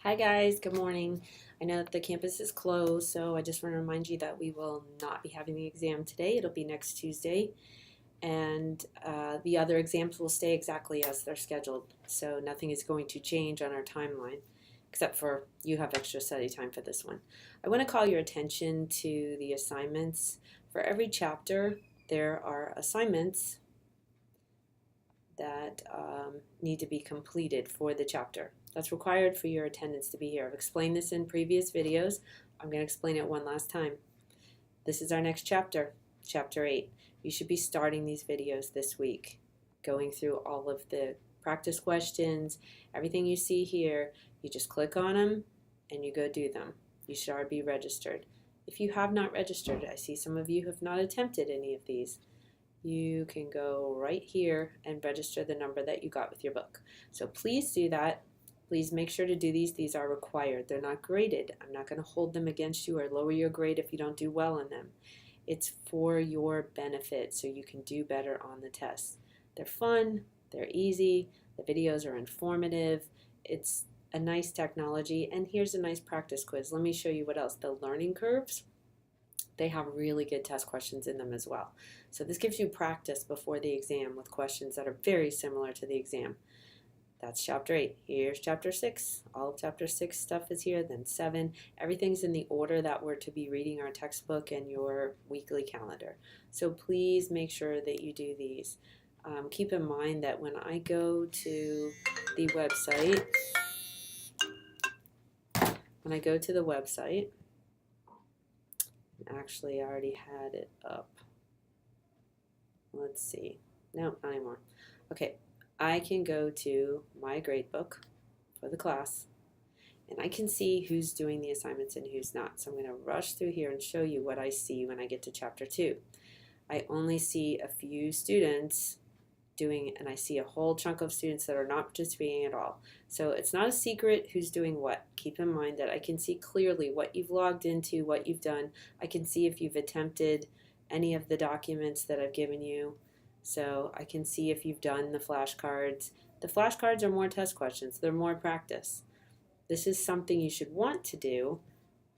Hi guys, good morning. I know that the campus is closed, so I just want to remind you that we will not be having the exam today. It'll be next Tuesday, and the other exams will stay exactly as they're scheduled. So nothing is going to change on our timeline, except for you have extra study time for this one. I want to call your attention to the assignments. For every chapter, there are assignments that need to be completed for the chapter. That's required for your attendance to be here. I've explained this in previous videos. I'm going to explain it one last time. This is our next chapter, Chapter 8. You should be starting these videos this week, going through all of the practice questions, everything you see here. You just click on them and you go do them. You should already be registered. If you have not registered, I see some of you have not attempted any of these. You can go right here and register the number that you got with your book. So please do that. Please make sure to do these. These are required. They're not graded. I'm not going to hold them against you or lower your grade if you don't do well on them. It's for your benefit so you can do better on the tests. They're fun. They're easy. The videos are informative. It's a nice technology. And here's a nice practice quiz. Let me show you what else. The learning curves. They have really good test questions in them as well. So this gives you practice before the exam with questions that are very similar to the exam. That's Chapter 8. Here's Chapter 6. All of Chapter 6 stuff is here, then 7. Everything's in the order that we're to be reading our textbook and your weekly calendar. So please make sure that you do these. Keep in mind that when I go to the website, actually, I already had it up. Let's see. No, not anymore. Okay, I can go to my gradebook for the class, and I can see who's doing the assignments and who's not. So I'm going to rush through here and show you what I see when I get to Chapter 2. I only see a few students doing, and I see a whole chunk of students that are not participating at all. So it's not a secret who's doing what. Keep in mind that I can see clearly what you've logged into, what you've done. I can see if you've attempted any of the documents that I've given you. So I can see if you've done the flashcards. The flashcards are more test questions. They're more practice. This is something you should want to do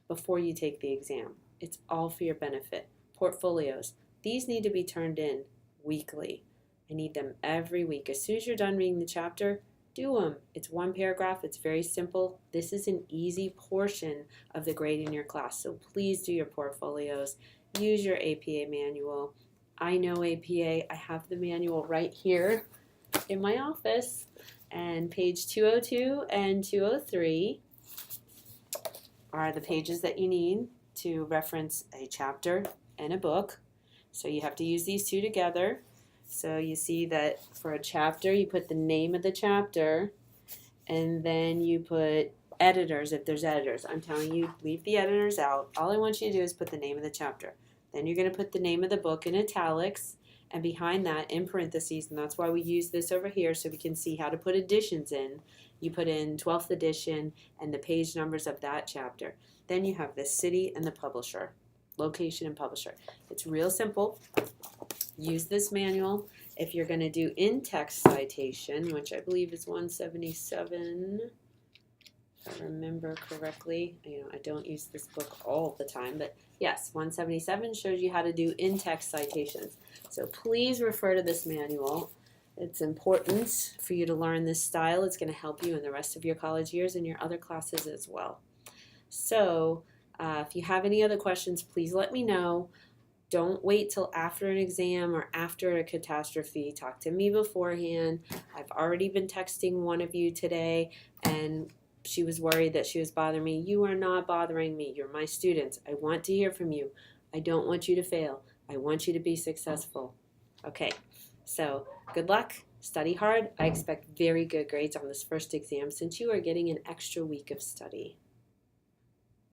before you take the exam. It's all for your benefit. Portfolios. These need to be turned in weekly. I need them every week. As soon as you're done reading the chapter, do them. It's one paragraph. It's very simple. This is an easy portion of the grade in your class. So please do your portfolios. Use your APA manual. I know APA. I have the manual right here in my office. And page 202 and 203 are the pages that you need to reference a chapter and a book. So you have to use these two together. So you see that for a chapter, you put the name of the chapter, and then you put editors if there's editors. I'm telling you, leave the editors out. All I want you to do is put the name of the chapter. Then you're going to put the name of the book in italics, and behind that in parentheses, and that's why we use this over here so we can see how to put additions in. You put in 12th edition and the page numbers of that chapter. Then you have the city and the publisher, location and publisher. It's real simple. Use this manual. If you're going to do in-text citation, which I believe is 177, if I remember correctly. I don't use this book all the time, but yes, 177 shows you how to do in-text citations. So please refer to this manual. It's important for you to learn this style. It's going to help you in the rest of your college years and your other classes as well. So if you have any other questions, please let me know. Don't wait till after an exam or after a catastrophe. Talk to me beforehand. I've already been texting one of you today, and she was worried that she was bothering me. You are not bothering me. You're my students. I want to hear from you. I don't want you to fail. I want you to be successful. Okay, so good luck. Study hard. I expect very good grades on this first exam since you are getting an extra week of study.